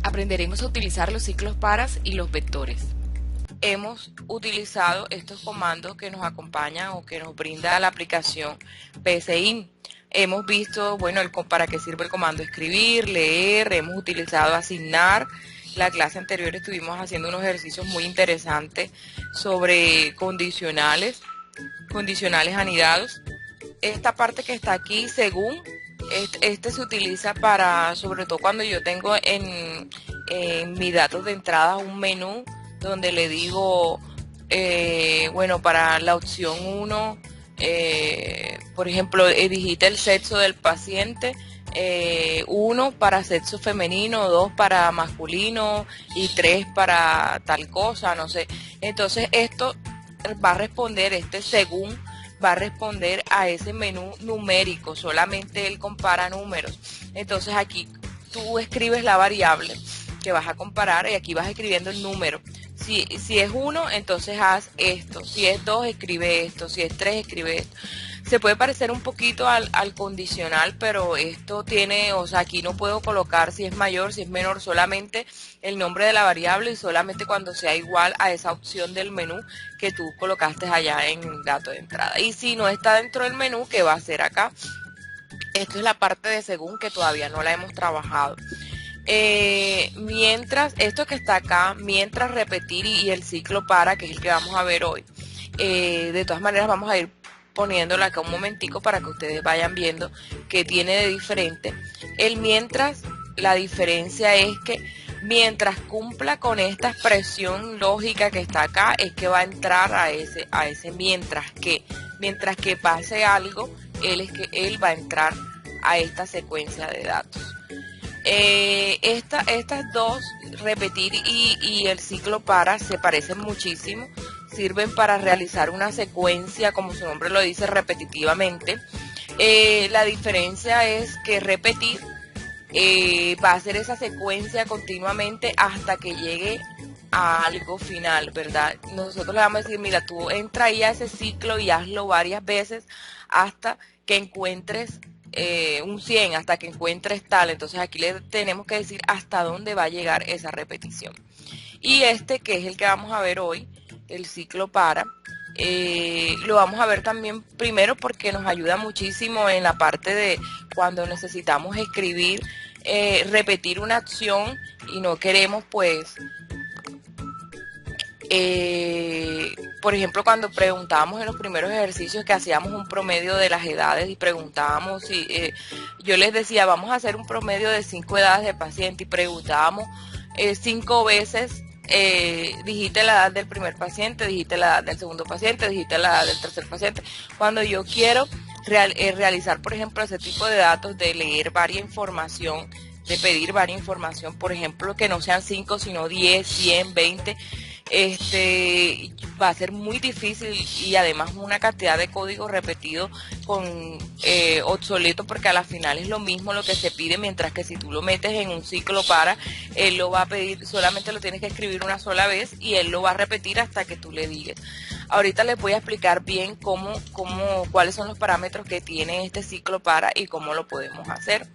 Aprenderemos a utilizar los ciclos paras y los vectores. Hemos utilizado estos comandos que nos acompañan o que nos brinda la aplicación PSIN. Hemos visto, bueno, para qué sirve el comando escribir, leer, hemos utilizado asignar. La clase anterior estuvimos haciendo unos ejercicios muy interesantes sobre condicionales anidados. Esta parte que está aquí, según, este se utiliza para, sobre todo cuando yo tengo en mis datos de entrada un menú donde le digo, bueno, para la opción 1, por ejemplo, digita el sexo del paciente, 1 para sexo femenino, 2 para masculino y 3 para tal cosa, no sé. Entonces esto va a responder, según va a responder a ese menú numérico, solamente él compara números. Entonces aquí tú escribes la variable que vas a comparar y aquí vas escribiendo el número. Si es 1, entonces haz esto. Si es 2, escribe esto. Si es 3, escribe esto. Se puede parecer un poquito al condicional, pero esto tiene, o sea, aquí no puedo colocar si es mayor, si es menor, solamente el nombre de la variable y solamente cuando sea igual a esa opción del menú que tú colocaste allá en el dato de entrada. Y si no está dentro del menú, ¿qué va a hacer acá? Esto es la parte de según que todavía no la hemos trabajado. Mientras, esto que está acá, mientras repetir y el ciclo para, que es el que vamos a ver hoy. De todas maneras vamos a ir poniéndolo acá un momentico para que ustedes vayan viendo qué tiene de diferente. El mientras, la diferencia es que mientras cumpla con esta expresión lógica que está acá, es que va a entrar a ese mientras que pase algo, él va a entrar a esta secuencia de datos. Estas dos, repetir y el ciclo para, se parecen muchísimo, sirven para realizar una secuencia, como su nombre lo dice, repetitivamente. La diferencia es que repetir va a hacer esa secuencia continuamente hasta que llegue a algo final, ¿verdad? Nosotros le vamos a decir, mira, tú entra ahí a ese ciclo y hazlo varias veces hasta que encuentres un 100, hasta que encuentres tal. Entonces aquí le tenemos que decir hasta dónde va a llegar esa repetición. Y que es el que vamos a ver hoy, el ciclo para, lo vamos a ver también primero porque nos ayuda muchísimo en la parte de cuando necesitamos escribir, repetir una acción y no queremos pues por ejemplo, cuando preguntábamos en los primeros ejercicios que hacíamos un promedio de las edades y preguntábamos si, yo les decía, vamos a hacer un promedio de 5 edades de paciente y preguntábamos 5 veces, dijiste la edad del primer paciente, dijiste la edad del segundo paciente, dijiste la edad del tercer paciente. Cuando yo quiero realizar, por ejemplo, ese tipo de datos, de leer varia información, de pedir varia información, por ejemplo, que no sean 5, sino 10, 100, 20, va a ser muy difícil y además una cantidad de código repetido con obsoleto, porque a la final es lo mismo lo que se pide, mientras que si tú lo metes en un ciclo para, él lo va a pedir, solamente lo tienes que escribir una sola vez y él lo va a repetir hasta que tú le digas. Ahorita les voy a explicar bien cuáles son los parámetros que tiene este ciclo para y cómo lo podemos hacer.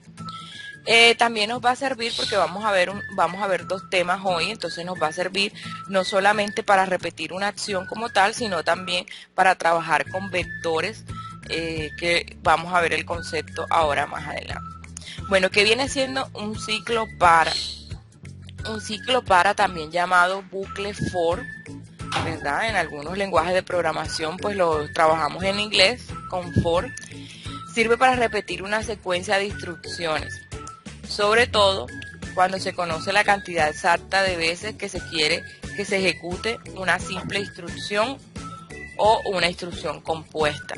También nos va a servir porque vamos a ver dos temas hoy, entonces nos va a servir no solamente para repetir una acción como tal, sino también para trabajar con vectores, que vamos a ver el concepto ahora más adelante. Bueno, ¿qué viene siendo un ciclo para? Un ciclo para, también llamado bucle for, ¿verdad? En algunos lenguajes de programación pues lo trabajamos en inglés con for. Sirve para repetir una secuencia de instrucciones, sobre todo cuando se conoce la cantidad exacta de veces que se quiere que se ejecute una simple instrucción o una instrucción compuesta.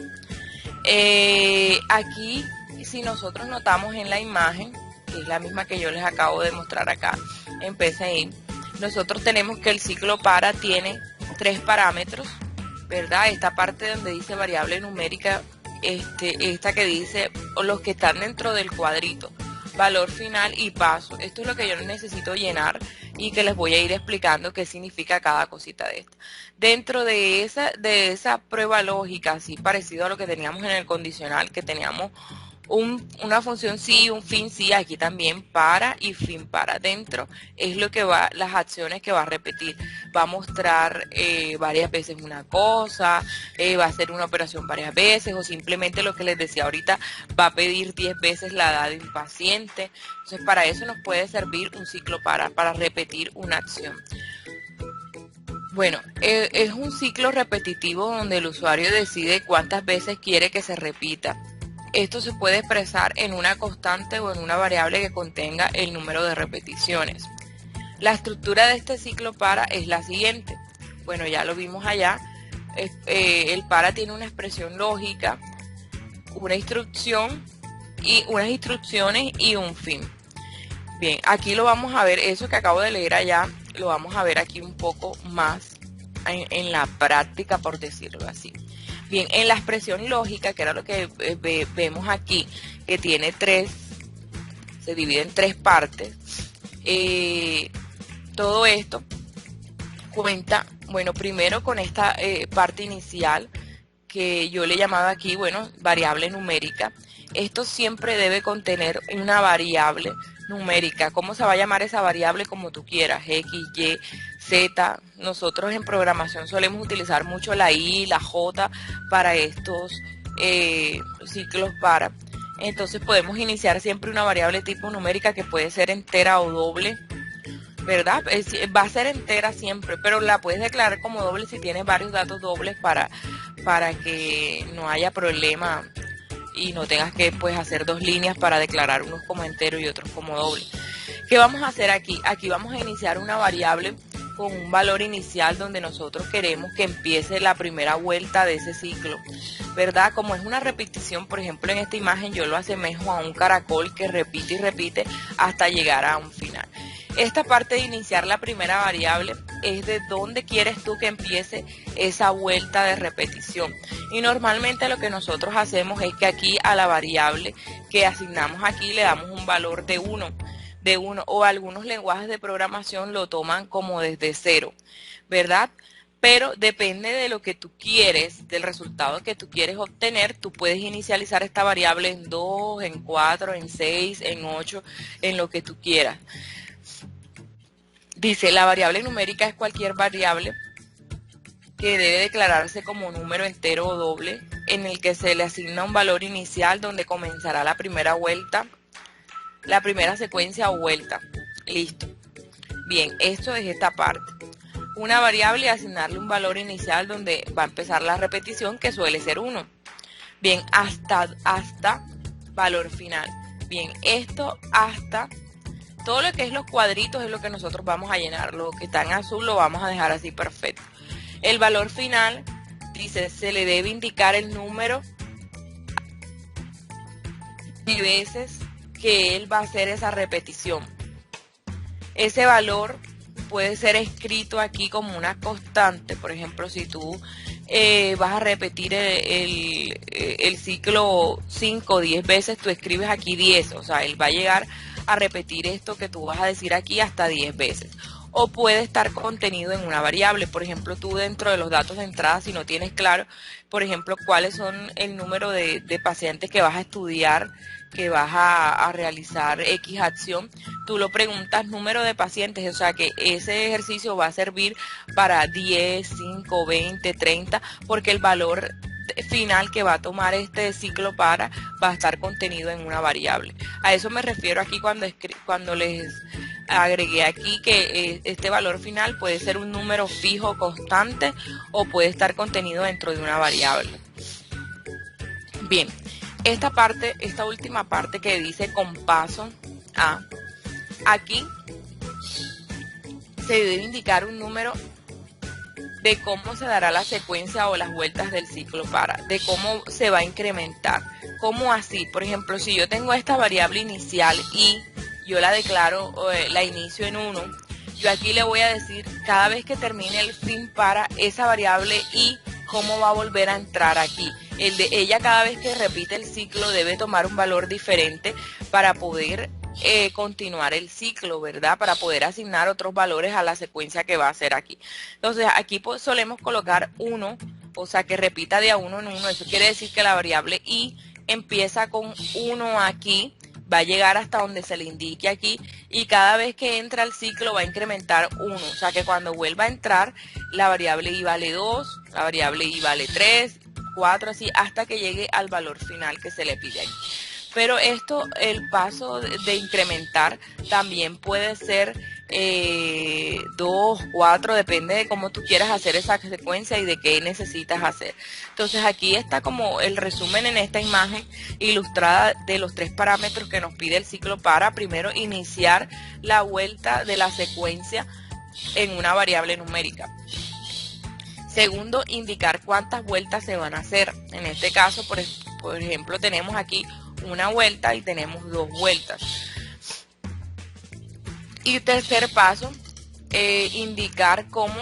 Aquí, si nosotros notamos en la imagen, que es la misma que yo les acabo de mostrar acá en PSIN, nosotros tenemos que el ciclo para tiene 3 parámetros, ¿verdad? Esta parte donde dice variable numérica, esta que dice, o los que están dentro del cuadrito, valor final y paso. Esto es lo que yo necesito llenar y que les voy a ir explicando qué significa cada cosita de esto. Dentro de esa prueba lógica, así parecido a lo que teníamos en el condicional, que teníamos Una función sí, un fin sí, aquí también para y fin para. Dentro es lo que va, las acciones que va a repetir. Va a mostrar varias veces una cosa, va a hacer una operación varias veces, o simplemente lo que les decía ahorita, va a pedir 10 veces la edad de un paciente. Entonces para eso nos puede servir un ciclo para repetir una acción. Bueno, es un ciclo repetitivo donde el usuario decide cuántas veces quiere que se repita. Esto se puede expresar en una constante o en una variable que contenga el número de repeticiones. La estructura de este ciclo para es la siguiente. Bueno, ya lo vimos allá. El para tiene una expresión lógica, una instrucción y unas instrucciones y un fin. Bien, aquí lo vamos a ver, eso que acabo de leer allá, lo vamos a ver aquí un poco más en la práctica, por decirlo así. Bien, en la expresión lógica, que era lo que vemos aquí, que tiene se divide en 3 partes, todo esto cuenta, bueno, primero con esta parte inicial, que yo le llamaba aquí, bueno, variable numérica. Esto siempre debe contener una variable numérica. ¿Cómo se va a llamar esa variable? Como tú quieras, X, Y, Z. Nosotros en programación solemos utilizar mucho la I, la J para estos ciclos para. Entonces podemos iniciar siempre una variable tipo numérica que puede ser entera o doble, ¿verdad? Va a ser entera siempre, pero la puedes declarar como doble si tienes varios datos dobles para que no haya problema y no tengas que pues hacer 2 líneas para declarar unos como entero y otros como doble. ¿Qué vamos a hacer aquí? Aquí vamos a iniciar una variable con un valor inicial donde nosotros queremos que empiece la primera vuelta de ese ciclo, ¿verdad? Como es una repetición, por ejemplo en esta imagen yo lo asemejo a un caracol que repite y repite hasta llegar a un final. Esta parte de iniciar la primera variable es de dónde quieres tú que empiece esa vuelta de repetición. Y normalmente lo que nosotros hacemos es que aquí a la variable que asignamos aquí le damos un valor de 1, o algunos lenguajes de programación lo toman como desde 0, ¿verdad? Pero depende de lo que tú quieres, del resultado que tú quieres obtener, tú puedes inicializar esta variable en 2, en 4, en 6, en 8, en lo que tú quieras. Dice, la variable numérica es cualquier variable que debe declararse como número entero o doble, en el que se le asigna un valor inicial donde comenzará la primera vuelta, la primera secuencia o vuelta. Listo. Bien, esto es esta parte. Una variable y asignarle un valor inicial donde va a empezar la repetición, que suele ser 1. Bien, hasta valor final. Bien, esto hasta... Todo lo que es los cuadritos es lo que nosotros vamos a llenar. Lo que está en azul lo vamos a dejar así perfecto. El valor final, dice, se le debe indicar el número de veces que él va a hacer esa repetición. Ese valor puede ser escrito aquí como una constante. Por ejemplo, si tú vas a repetir el ciclo 5 o 10 veces, tú escribes aquí 10. O sea, él va a llegar a repetir esto que tú vas a decir aquí hasta 10 veces. O puede estar contenido en una variable. Por ejemplo, tú dentro de los datos de entrada, si no tienes claro, por ejemplo, cuáles son el número de pacientes que vas a estudiar, que vas a realizar X acción, tú lo preguntas número de pacientes, o sea que ese ejercicio va a servir para 10, 5, 20, 30, porque el valor final que va a tomar este ciclo para va a estar contenido en una variable. A eso me refiero aquí cuando les agregué aquí que este valor final puede ser un número fijo constante o puede estar contenido dentro de una variable. Bien, esta última parte que dice con paso a, aquí se debe indicar un número de cómo se dará la secuencia o las vueltas del ciclo para, de cómo se va a incrementar. ¿Cómo así? Por ejemplo, si yo tengo esta variable inicial y yo la declaro, la inicio en 1, yo aquí le voy a decir cada vez que termine el fin para esa variable y cómo va a volver a entrar aquí. Ella cada vez que repite el ciclo debe tomar un valor diferente para poder continuar el ciclo, ¿verdad? Para poder asignar otros valores a la secuencia que va a hacer aquí. Entonces aquí pues, solemos colocar 1, o sea que repita de a 1 en 1. Eso quiere decir que la variable i empieza con 1 aquí, va a llegar hasta donde se le indique aquí y cada vez que entra al ciclo va a incrementar 1. O sea que cuando vuelva a entrar, la variable i vale 2, la variable i vale 3, 4, así hasta que llegue al valor final que se le pide aquí. Pero esto, el paso de incrementar también puede ser 2, 4, depende de cómo tú quieras hacer esa secuencia y de qué necesitas hacer. Entonces aquí está como el resumen en esta imagen ilustrada de los 3 parámetros que nos pide el ciclo para primero iniciar la vuelta de la secuencia en una variable numérica. Segundo, indicar cuántas vueltas se van a hacer. En este caso, por ejemplo, tenemos aquí una vuelta y tenemos 2 vueltas. Y tercer paso, indicar cómo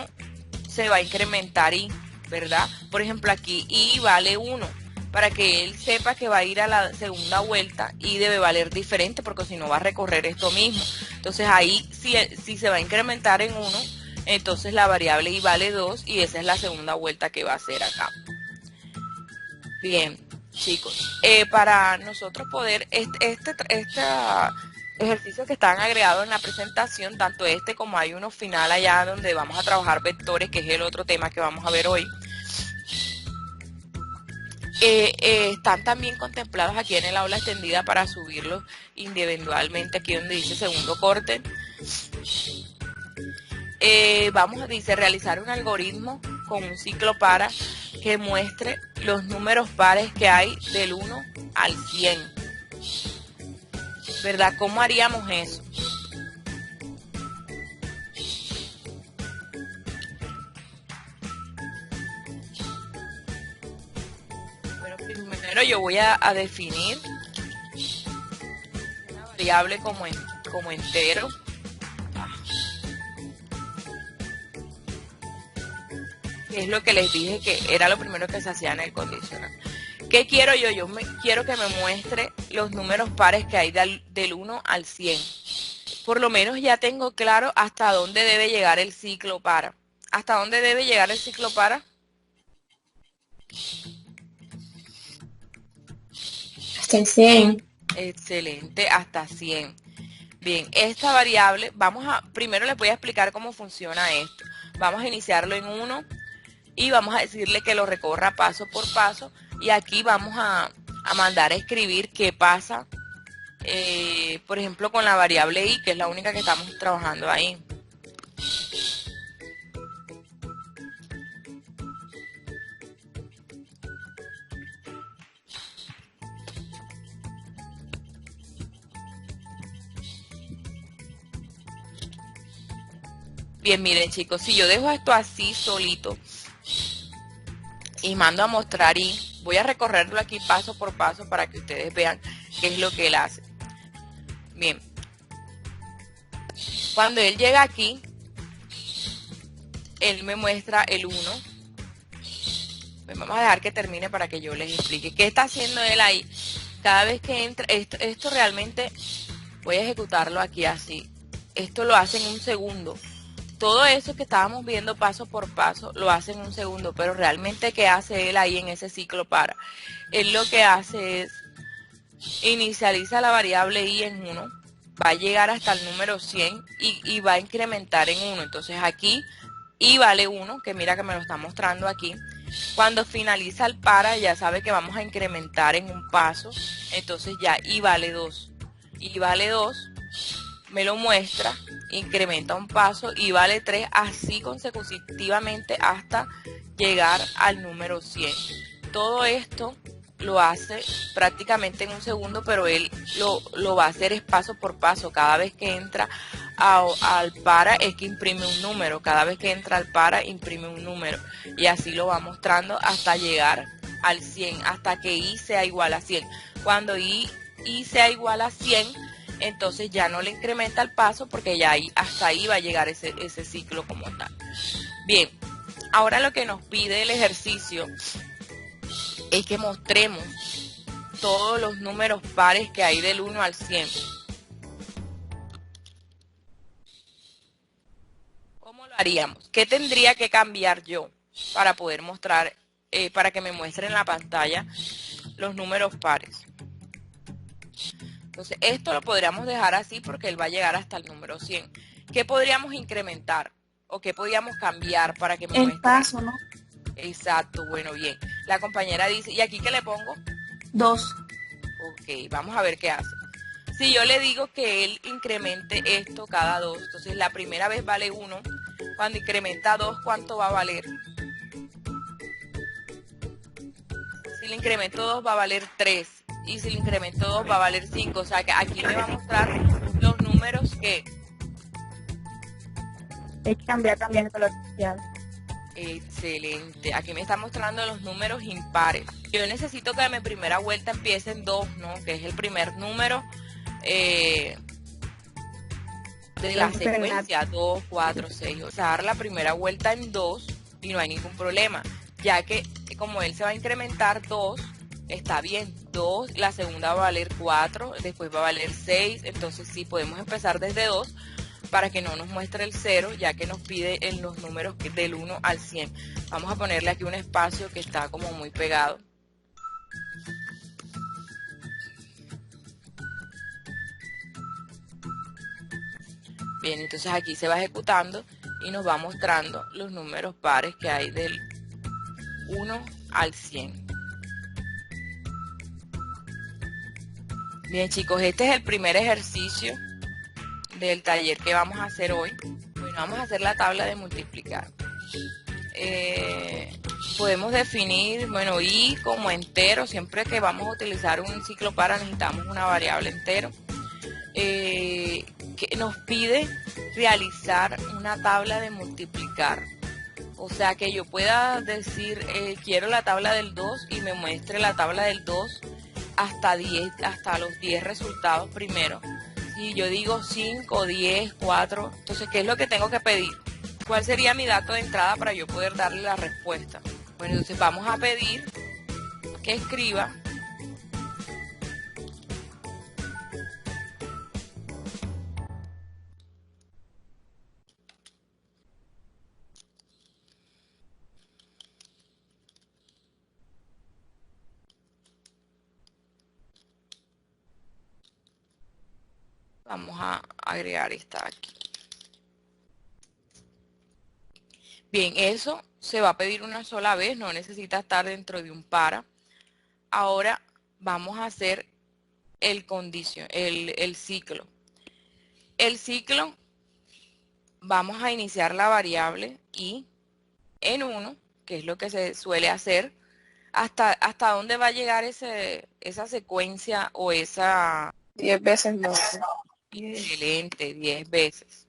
se va a incrementar i, ¿verdad? Por ejemplo, aquí i vale 1. Para que él sepa que va a ir a la segunda vuelta, i debe valer diferente porque si no va a recorrer esto mismo. Entonces ahí, si se va a incrementar en 1, entonces la variable i vale 2 y esa es la segunda vuelta que va a hacer acá. Bien, chicos, para nosotros poder, este ejercicio que están agregados en la presentación, tanto este como hay uno final allá donde vamos a trabajar vectores, que es el otro tema que vamos a ver hoy, están también contemplados aquí en el aula extendida para subirlos individualmente, aquí donde dice segundo corte. Dice realizar un algoritmo con un ciclo para que muestre los números pares que hay del 1 al 100. ¿Verdad? ¿Cómo haríamos eso? Bueno, primero yo voy a definir una variable como entero. Que es lo que les dije que era lo primero que se hacía en el condicional. ¿Qué quiero yo? Quiero que me muestre los números pares que hay del 1 al 100. Por lo menos ya tengo claro hasta dónde debe llegar el ciclo para. ¿Hasta dónde debe llegar el ciclo para? Hasta el 100. Excelente, hasta 100. Bien, esta variable, primero les voy a explicar cómo funciona esto. Vamos a iniciarlo en 1 y vamos a decirle que lo recorra paso por paso y aquí vamos a mandar a escribir qué pasa, por ejemplo, con la variable i, que es la única que estamos trabajando ahí. Bien, miren chicos, si yo dejo esto así solito y mando a mostrar i, voy a recorrerlo aquí paso por paso para que ustedes vean qué es lo que él hace. Bien, cuando él llega aquí, él me muestra el 1. Vamos a dejar que termine para que yo les explique qué está haciendo él ahí. Cada vez que entra, esto realmente voy a ejecutarlo aquí así. Esto lo hace en un segundo. Todo eso que estábamos viendo paso por paso lo hace en un segundo, pero realmente ¿qué hace él ahí en ese ciclo para? Él lo que hace es inicializa la variable i en 1, va a llegar hasta el número 100 y va a incrementar en 1. Entonces aquí i vale 1, que mira que me lo está mostrando aquí. Cuando finaliza el para ya sabe que vamos a incrementar en un paso, entonces ya i vale 2. i vale 2, me lo muestra, incrementa un paso y vale 3, así consecutivamente hasta llegar al número 100. Todo esto lo hace prácticamente en un segundo, pero él lo va a hacer es paso por paso. Cada vez que entra al para es que imprime un número, cada vez que entra al para imprime un número y así lo va mostrando hasta llegar al 100, hasta que i sea igual a 100. Cuando i sea igual a 100, entonces ya no le incrementa el paso porque ya hasta ahí va a llegar ese ciclo como tal. Bien, ahora lo que nos pide el ejercicio es que mostremos todos los números pares que hay del 1 al 100. ¿Cómo lo haríamos? ¿Qué tendría que cambiar yo para poder mostrar, para que me muestre en la pantalla los números pares. Entonces, esto lo podríamos dejar así porque él va a llegar hasta el número 100. ¿Qué podríamos incrementar? ¿O qué podríamos cambiar para que me muestre? El paso, ¿no? Exacto, bueno, bien. La compañera dice, ¿y aquí qué le pongo? 2. Ok, vamos a ver qué hace. Si yo le digo que él incremente esto cada 2, entonces la primera vez vale 1. Cuando incrementa 2, ¿cuánto va a valer? Si le incremento 2 va a valer 3. Y si le incremento 2 va a valer 5. O sea que aquí me va a mostrar los números que... Hay que cambiar también el color social. Excelente. Aquí me está mostrando los números impares. Yo necesito que mi primera vuelta empiece en 2, ¿no? Que es el primer número de la secuencia. 2, 4, 6. O sea, dar la primera vuelta en 2 y no hay ningún problema. Ya que como él se va a incrementar 2, está bien. 2, la segunda va a valer 4, después va a valer 6. Entonces sí, podemos empezar desde 2 para que no nos muestre el 0, ya que nos pide en los números del 1 al 100. Vamos a ponerle aquí un espacio que está como muy pegado. Bien, entonces aquí se va ejecutando y nos va mostrando los números pares que hay del 1 al 100. Bien, chicos, este es el primer ejercicio del taller que vamos a hacer hoy. Bueno, vamos a hacer la tabla de multiplicar. Podemos definir, bueno, y como entero. Siempre que vamos a utilizar un ciclo para necesitamos una variable entero. Que nos pide realizar una tabla de multiplicar. O sea, que yo pueda decir, quiero la tabla del 2 y me muestre la tabla del 2 hasta 10, hasta los 10 resultados primero. Si yo digo 5, 10, 4, entonces, ¿qué es lo que tengo que pedir? ¿Cuál sería mi dato de entrada para yo poder darle la respuesta? Bueno, entonces vamos a pedir que escriba vamos a agregar esta aquí. Bien, eso se va a pedir una sola vez, no necesita estar dentro de un para. Ahora vamos a hacer el ciclo. El ciclo, vamos a iniciar la variable y en 1, que es lo que se suele hacer. ¿Hasta dónde va a llegar esa secuencia o esa... 10 veces no. Excelente, 10 veces.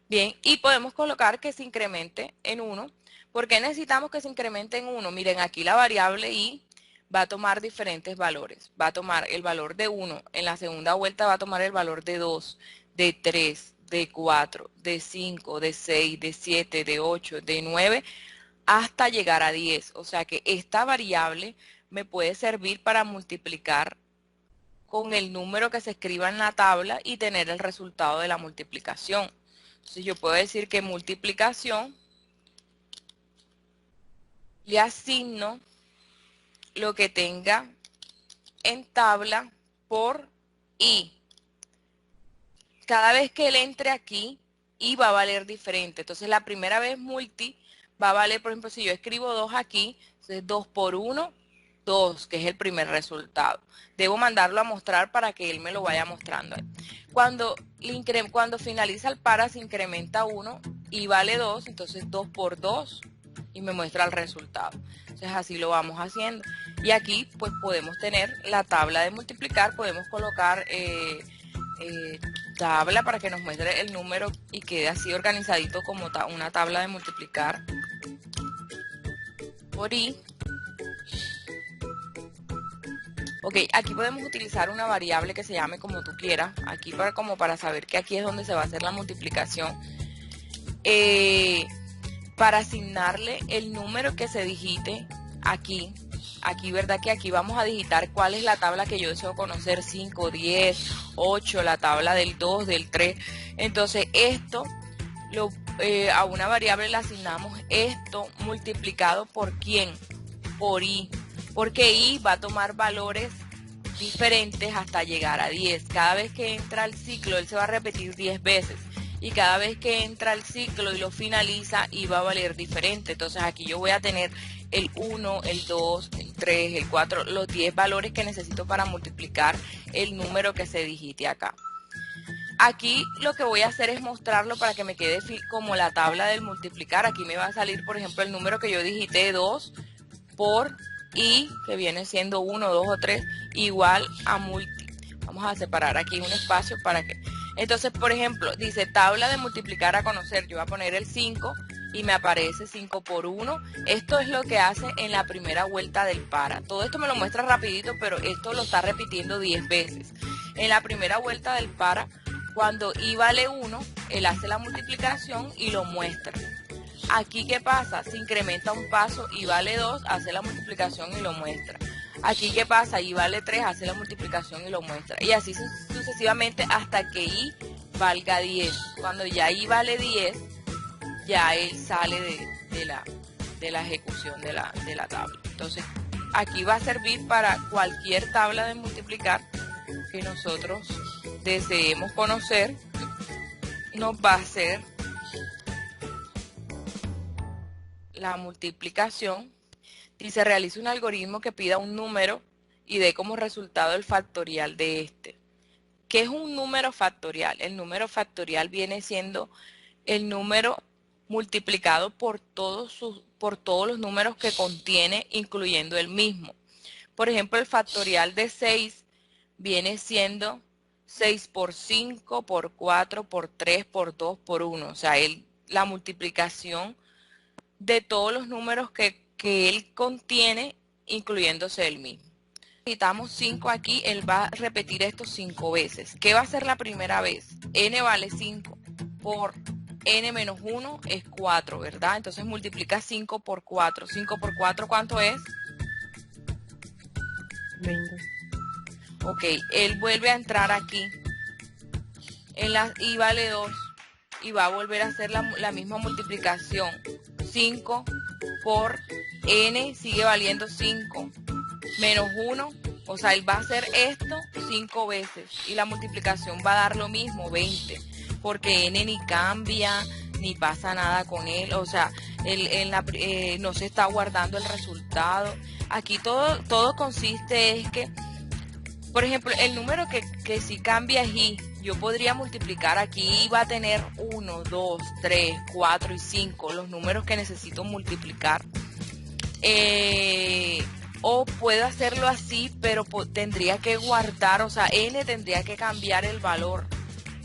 Bien, y podemos colocar que se incremente en 1. ¿Por qué necesitamos que se incremente en 1? Miren, aquí la variable y va a tomar diferentes valores. Va a tomar el valor de 1. En la segunda vuelta va a tomar el valor de 2, de 3, de 4, de 5, de 6, de 7, de 8, de 9, hasta llegar a 10. O sea que esta variable me puede servir para multiplicar con el número que se escriba en la tabla y tener el resultado de la multiplicación. Entonces yo puedo decir que multiplicación le asigno lo que tenga en tabla por i. Cada vez que él entre aquí, i va a valer diferente. Entonces la primera vez multi va a valer, por ejemplo, si yo escribo 2 aquí, entonces 2 por 1, 2, que es el primer resultado. Debo mandarlo a mostrar para que él me lo vaya mostrando. Cuando finaliza el para, se incrementa 1 y vale 2, entonces 2 por 2 y me muestra el resultado. Entonces así lo vamos haciendo. Y aquí pues podemos tener la tabla de multiplicar, podemos colocar tabla para que nos muestre el número y quede así organizadito como una tabla de multiplicar por i. Ok, aquí podemos utilizar una variable que se llame como tú quieras, aquí como para saber que aquí es donde se va a hacer la multiplicación, para asignarle el número que se digite aquí, ¿verdad? Que aquí vamos a digitar cuál es la tabla que yo deseo conocer, 5, 10, 8, la tabla del 2, del 3, entonces esto a una variable le asignamos esto multiplicado por ¿quién? Por i, porque i va a tomar valores diferentes hasta llegar a 10. Cada vez que entra al ciclo, él se va a repetir 10 veces. Y cada vez que entra al ciclo y lo finaliza, i va a valer diferente. Entonces aquí yo voy a tener el 1, el 2, el 3, el 4, los 10 valores que necesito para multiplicar el número que se digite acá. Aquí lo que voy a hacer es mostrarlo para que me quede como la tabla del multiplicar. Aquí me va a salir, por ejemplo, el número que yo digité, 2 por i, que viene siendo 1, 2 o 3, igual a multi. Vamos a separar aquí un espacio para que... Entonces, por ejemplo, dice tabla de multiplicar a conocer. Yo voy a poner el 5 y me aparece 5 por 1. Esto es lo que hace en la primera vuelta del para. Todo esto me lo muestra rapidito, pero esto lo está repitiendo 10 veces. En la primera vuelta del para, cuando i vale 1, él hace la multiplicación y lo muestra. Aquí, ¿qué pasa? Se incrementa un paso, i vale 2, hace la multiplicación y lo muestra. Aquí, ¿qué pasa? I vale 3, hace la multiplicación y lo muestra. Y así sucesivamente hasta que i valga 10. Cuando ya i vale 10, ya él sale de la ejecución de la tabla. Entonces, aquí va a servir para cualquier tabla de multiplicar que nosotros deseemos conocer. Nos va a hacer la multiplicación. Dice, realiza un algoritmo que pida un número y dé como resultado el factorial de este. ¿Qué es un número factorial? El número factorial viene siendo el número multiplicado por todos los números que contiene, incluyendo el mismo. Por ejemplo, el factorial de 6 viene siendo 6 por 5, por 4, por 3, por 2, por 1. O sea, la multiplicación de todos los números que él contiene, incluyéndose el mismo. Necesitamos 5 aquí, él va a repetir esto 5 veces. ¿Qué va a hacer la primera vez? N vale 5 por n menos 1 es 4, ¿verdad? Entonces multiplica 5 por 4. 5 por 4, ¿cuánto es? 20. Ok, él vuelve a entrar aquí. En la i vale 2 y va a volver a hacer la misma multiplicación. 5 por n sigue valiendo 5 menos 1, o sea, él va a hacer esto 5 veces y la multiplicación va a dar lo mismo, 20, porque n ni cambia ni pasa nada con él, o sea, no se está guardando el resultado. Aquí todo consiste es que, por ejemplo, el número que sí cambia es i. Yo podría multiplicar aquí, va a tener 1, 2, 3, 4 y 5, los números que necesito multiplicar. O puedo hacerlo así, pero tendría que guardar, o sea, n tendría que cambiar el valor.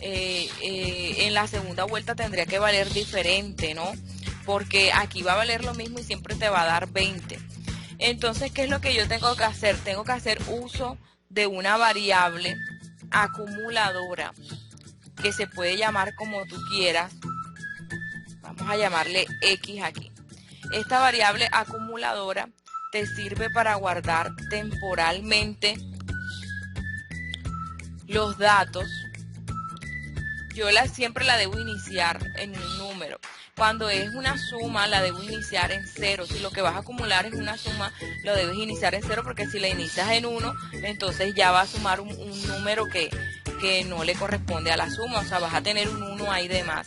En la segunda vuelta tendría que valer diferente, ¿no? Porque aquí va a valer lo mismo y siempre te va a dar 20. Entonces, ¿qué es lo que yo tengo que hacer? Tengo que hacer uso de una variable acumuladora que se puede llamar como tú quieras. Vamos a llamarle X aquí. Esta variable acumuladora te sirve para guardar temporalmente los datos. Yo siempre la debo iniciar en un número. Cuando es una suma, la debo iniciar en 0. Si lo que vas a acumular es una suma, lo debes iniciar en 0, porque si la inicias en 1, entonces ya va a sumar un número que no le corresponde a la suma. O sea, vas a tener un 1 ahí de más.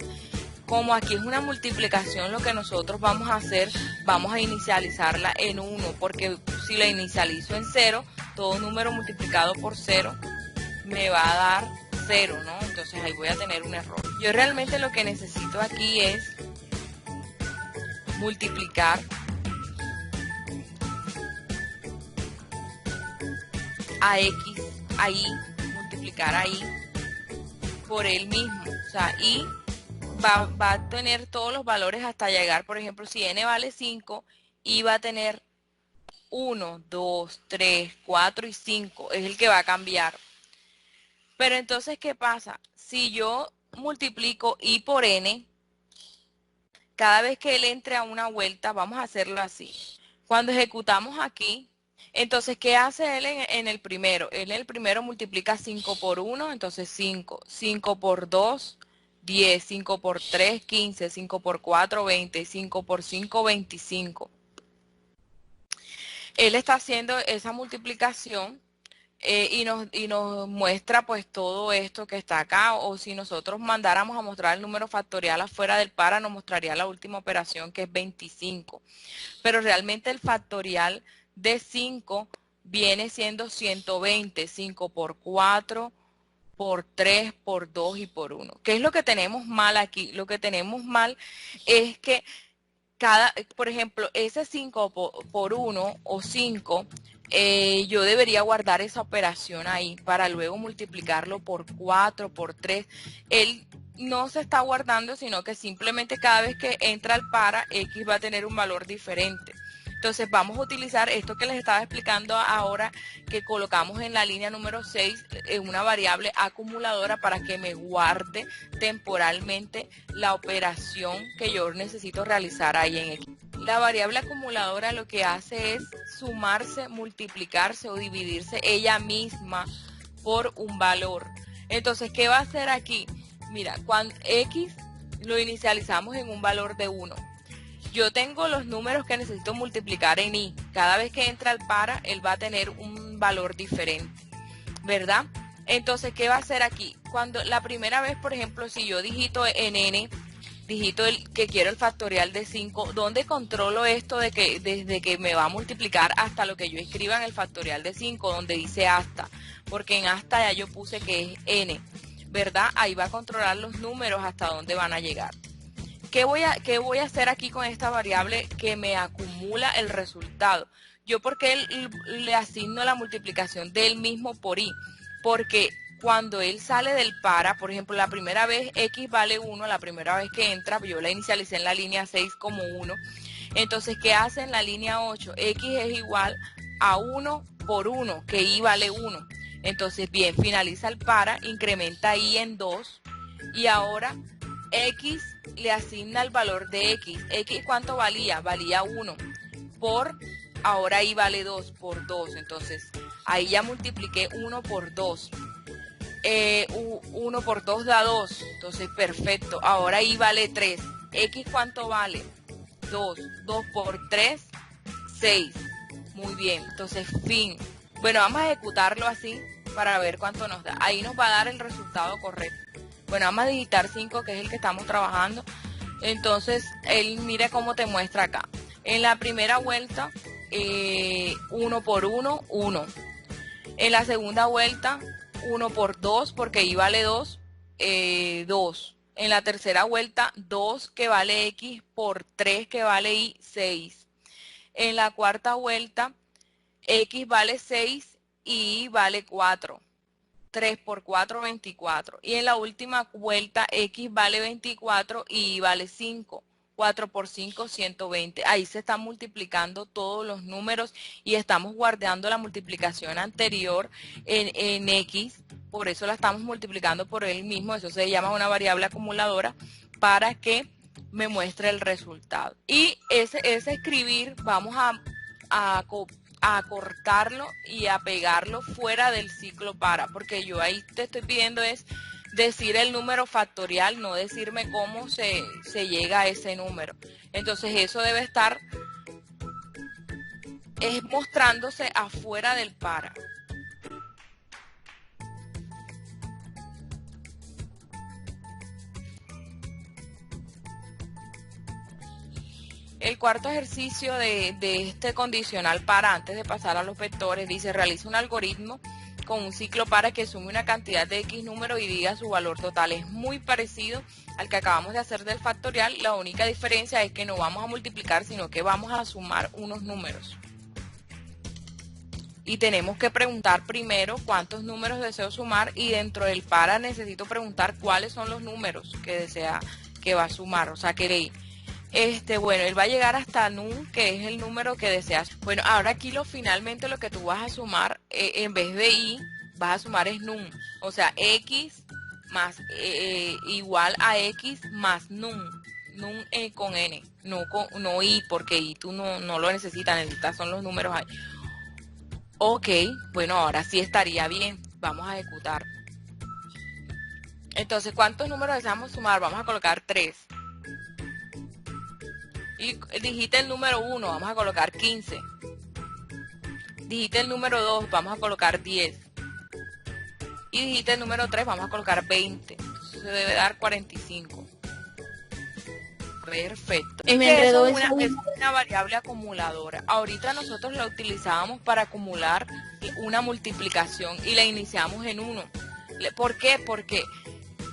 Como aquí es una multiplicación, lo que nosotros vamos a hacer, vamos a inicializarla en 1, porque si la inicializo en 0, todo número multiplicado por 0 me va a dar 0, ¿no? Entonces ahí voy a tener un error. Yo realmente lo que necesito aquí es multiplicar a X, a Y, multiplicar a Y por él mismo. O sea, Y va a tener todos los valores hasta llegar, por ejemplo, si n vale 5, Y va a tener 1, 2, 3, 4 y 5. Es el que va a cambiar. Pero entonces, ¿qué pasa? Si yo multiplico I por N, cada vez que él entre a una vuelta, vamos a hacerlo así. Cuando ejecutamos aquí, entonces, ¿qué hace él en el primero? Él en el primero multiplica 5 por 1, entonces 5. 5 por 2, 10, 5 por 3, 15, 5 por 4, 20, 5 por 5, 25. Él está haciendo esa multiplicación y nos muestra pues todo esto que está acá, o si nosotros mandáramos a mostrar el número factorial afuera del para, nos mostraría la última operación, que es 25. Pero realmente el factorial de 5 viene siendo 120, 5 por 4, por 3, por 2 y por 1. ¿Qué es lo que tenemos mal aquí? Lo que tenemos mal es que por ejemplo, ese 5 por 1 o 5, yo debería guardar esa operación ahí para luego multiplicarlo por 4, por 3. Él no se está guardando, sino que simplemente cada vez que entra al para, X va a tener un valor diferente. Entonces vamos a utilizar esto que les estaba explicando ahora, que colocamos en la línea número 6, una variable acumuladora para que me guarde temporalmente la operación que yo necesito realizar ahí en X. La variable acumuladora lo que hace es sumarse, multiplicarse o dividirse ella misma por un valor. Entonces, ¿qué va a hacer aquí? Mira, cuando X lo inicializamos en un valor de 1. Yo tengo los números que necesito multiplicar en Y. Cada vez que entra al para, él va a tener un valor diferente, ¿verdad? Entonces, ¿qué va a hacer aquí? Cuando la primera vez, por ejemplo, si yo digito en N, digito que quiero el factorial de 5, ¿dónde controlo esto de que desde que me va a multiplicar hasta lo que yo escriba en el factorial de 5, donde dice hasta? Porque en hasta ya yo puse que es N, ¿verdad? Ahí va a controlar los números hasta dónde van a llegar. ¿Qué voy a hacer aquí con esta variable que me acumula el resultado? Yo, ¿por qué le asigno la multiplicación del mismo por Y? Porque cuando él sale del para, por ejemplo, la primera vez X vale 1, la primera vez que entra, yo la inicialicé en la línea 6 como 1. Entonces, ¿qué hace en la línea 8? X es igual a 1 por 1, que Y vale 1. Entonces, bien, finaliza el para, incrementa Y en 2 y ahora X le asigna el valor de X. X, ¿cuánto valía? Valía 1 por, ahora Y vale 2 por 2. Entonces, ahí ya multipliqué 1 por 2. 1 por 2 da 2. Entonces, perfecto. Ahora Y vale 3. X, ¿cuánto vale? 2. 2 por 3, 6. Muy bien. Entonces, fin. Bueno, vamos a ejecutarlo así para ver cuánto nos da. Ahí nos va a dar el resultado correcto. Bueno, vamos a digitar 5, que es el que estamos trabajando. Entonces, él mira cómo te muestra acá. En la primera vuelta, 1 por 1, 1. En la segunda vuelta, 1 por 2, porque Y vale 2, 2. En la tercera vuelta, 2 que vale X por 3 que vale Y, 6. En la cuarta vuelta, X vale 6 y Y vale 4. 3 por 4, 24. Y en la última vuelta, X vale 24 y Y vale 5. 4 por 5, 120. Ahí se están multiplicando todos los números y estamos guardando la multiplicación anterior en X. Por eso la estamos multiplicando por él mismo. Eso se llama una variable acumuladora para que me muestre el resultado. Y ese escribir vamos a cortarlo y a pegarlo fuera del ciclo para, porque yo ahí te estoy pidiendo es decir el número factorial, no decirme cómo se llega a ese número. Entonces eso debe estar mostrándose afuera del para. El cuarto ejercicio de este condicional para, antes de pasar a los vectores, dice: realiza un algoritmo con un ciclo para que sume una cantidad de X número y diga su valor total. Es muy parecido al que acabamos de hacer del factorial. La única diferencia es que no vamos a multiplicar, sino que vamos a sumar unos números. Y tenemos que preguntar primero cuántos números deseo sumar, y dentro del para necesito preguntar cuáles son los números que va a sumar, o sea, que leí. Bueno, él va a llegar hasta num, que es el número que deseas. Bueno, ahora aquí finalmente lo que tú vas a sumar, en vez de y, vas a sumar es num. O sea, x más igual a x más num. Num con n, no y, porque y tú no lo necesitas son los números ahí. Ok, bueno, ahora sí estaría bien. Vamos a ejecutar. Entonces, ¿cuántos números deseamos sumar? Vamos a colocar 3. Y digita el número 1, vamos a colocar 15. Digita el número 2, vamos a colocar 10. Y digita el número 3, vamos a colocar 20. Entonces, se debe dar 45. Perfecto. Y me enredó Es esa una variable acumuladora. Ahorita nosotros la utilizábamos para acumular una multiplicación y la iniciamos en 1. ¿Por qué? Porque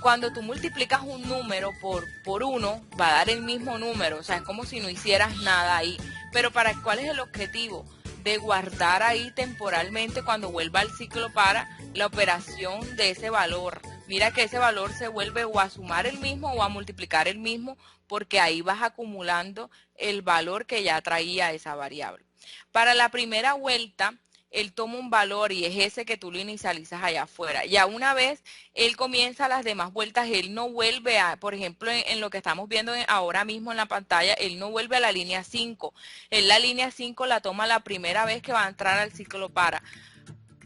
cuando tú multiplicas un número por 1, va a dar el mismo número. O sea, es como si no hicieras nada ahí. Pero ¿cuál es el objetivo? De guardar ahí temporalmente cuando vuelva el ciclo para la operación de ese valor. Mira que ese valor se vuelve o a sumar el mismo o a multiplicar el mismo, porque ahí vas acumulando el valor que ya traía esa variable. Para la primera vuelta, él toma un valor y es ese que tú lo inicializas allá afuera. Ya una vez él comienza las demás vueltas, él no vuelve a, por ejemplo, en lo que estamos viendo ahora mismo en la pantalla, él no vuelve a la línea 5. Él la línea 5 la toma la primera vez que va a entrar al ciclo para.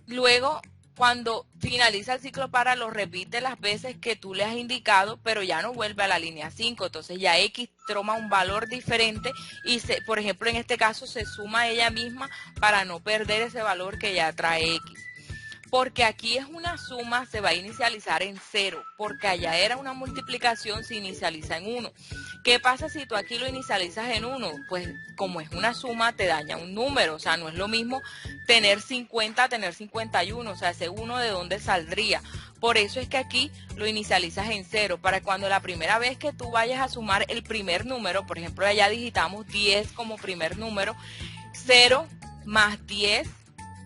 Luego, cuando finaliza el ciclo para, lo repite las veces que tú le has indicado, pero ya no vuelve a la línea 5. Entonces ya X toma un valor diferente y, por ejemplo, en este caso se suma a ella misma para no perder ese valor que ya trae X. Porque aquí es una suma, se va a inicializar en 0, porque allá era una multiplicación, se inicializa en 1. ¿Qué pasa si tú aquí lo inicializas en 1? Pues como es una suma, te daña un número, o sea, no es lo mismo tener 50 a tener 51, o sea, ese 1 de dónde saldría. Por eso es que aquí lo inicializas en 0, para cuando la primera vez que tú vayas a sumar el primer número, por ejemplo, allá digitamos 10 como primer número, 0 más 10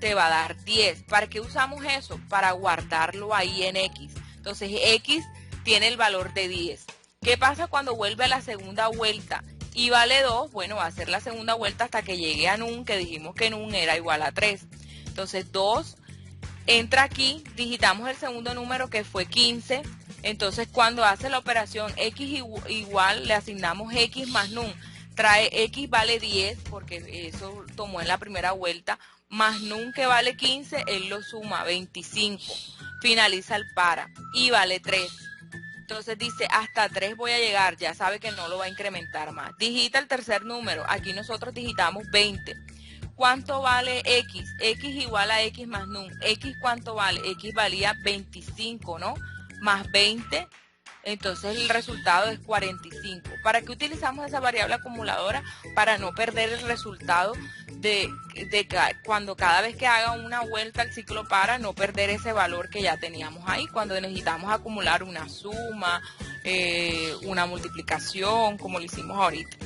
te va a dar 10. ¿Para qué usamos eso? Para guardarlo ahí en X. Entonces X tiene el valor de 10. ¿Qué pasa cuando vuelve a la segunda vuelta? Y vale 2, bueno, va a ser la segunda vuelta hasta que llegue a NUN, que dijimos que NUN era igual a 3. Entonces 2 entra aquí, digitamos el segundo número que fue 15. Entonces cuando hace la operación X igual, le asignamos X más NUN. Trae X vale 10, porque eso tomó en la primera vuelta, más NUN que vale 15, él lo suma 25, finaliza el para y vale 3. Entonces dice, hasta 3 voy a llegar, ya sabe que no lo va a incrementar más. Digita el tercer número, aquí nosotros digitamos 20. ¿Cuánto vale X? X igual a X más NUN. X, ¿cuánto vale? X valía 25, ¿no? Más 20, entonces el resultado es 45. ¿Para qué utilizamos esa variable acumuladora? Para no perder el resultado de cuando cada vez que haga una vuelta al ciclo para, no perder ese valor que ya teníamos ahí, cuando necesitamos acumular una suma, una multiplicación, como lo hicimos ahorita.